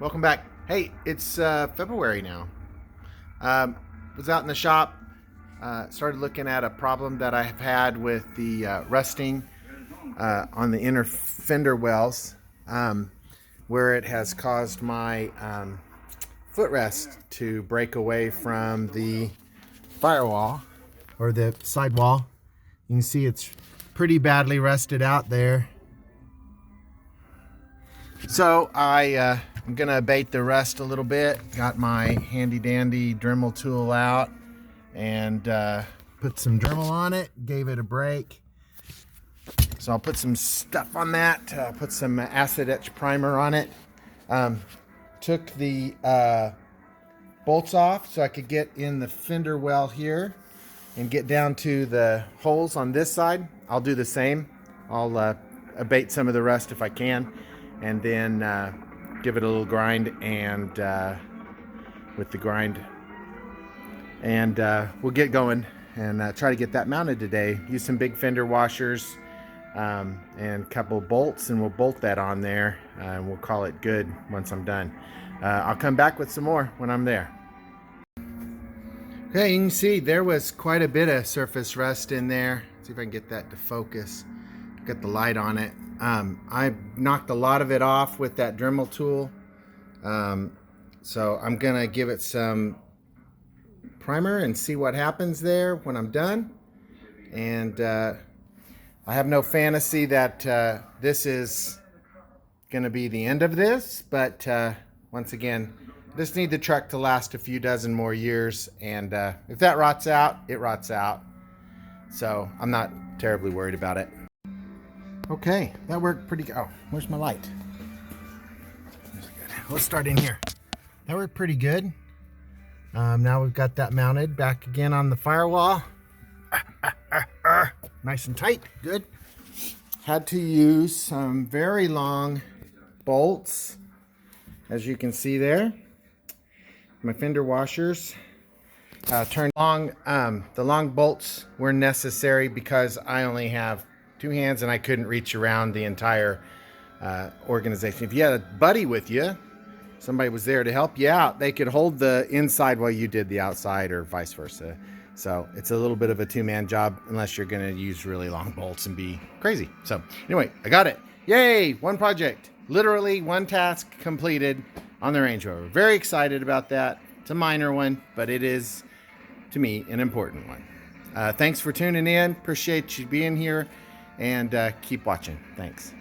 Welcome back. Hey, it's February now. Was out in the shop, started looking at a problem that I have had with the rusting on the inner fender wells, where it has caused my footrest to break away from the firewall or the sidewall. You can see it's pretty badly rusted out there. So I'm gonna abate the rust a little bit. Got my handy dandy Dremel tool out and put some Dremel on it, gave it a break. So I'll put some stuff on that, put some acid etch primer on it. Took the bolts off so I could get in the fender well here and get down to the holes on this side. I'll do the same. I'll abate some of the rust if I can, and then give it a little grind and with the grind, and we'll get going and try to get that mounted today. Use some big fender washers and a couple bolts, and we'll bolt that on there and we'll call it good once I'm done. I'll come back with some more when I'm there. Okay, you can see there was quite a bit of surface rust in there. Let's see if I can get that to focus. Got the light on it. I knocked a lot of it off with that Dremel tool. So I'm gonna give it some primer and see what happens there when I'm done. And I have no fantasy that this is gonna be the end of this, but once again, just need the truck to last a few dozen more years, and if that rots out, it rots out. So I'm not terribly worried about it. Okay, that worked pretty good. Oh, where's my light? Let's start in here. That worked pretty good. Now we've got that mounted back again on the firewall. Nice and tight, good. Had to use some very long bolts, as you can see there. My fender washers turned long. The long bolts were necessary because I only have two hands and I couldn't reach around the entire organization. If you had a buddy with you, somebody was there to help you out, they could hold the inside while you did the outside, or vice versa. So it's a little bit of a two-man job unless you're going to use really long bolts and be crazy. So anyway, I got it. Yay, one project. Literally one task completed on the Range Rover. Very excited about that. It's a minor one, but it is, to me, an important one. Thanks for tuning in. Appreciate you being here, and keep watching. Thanks.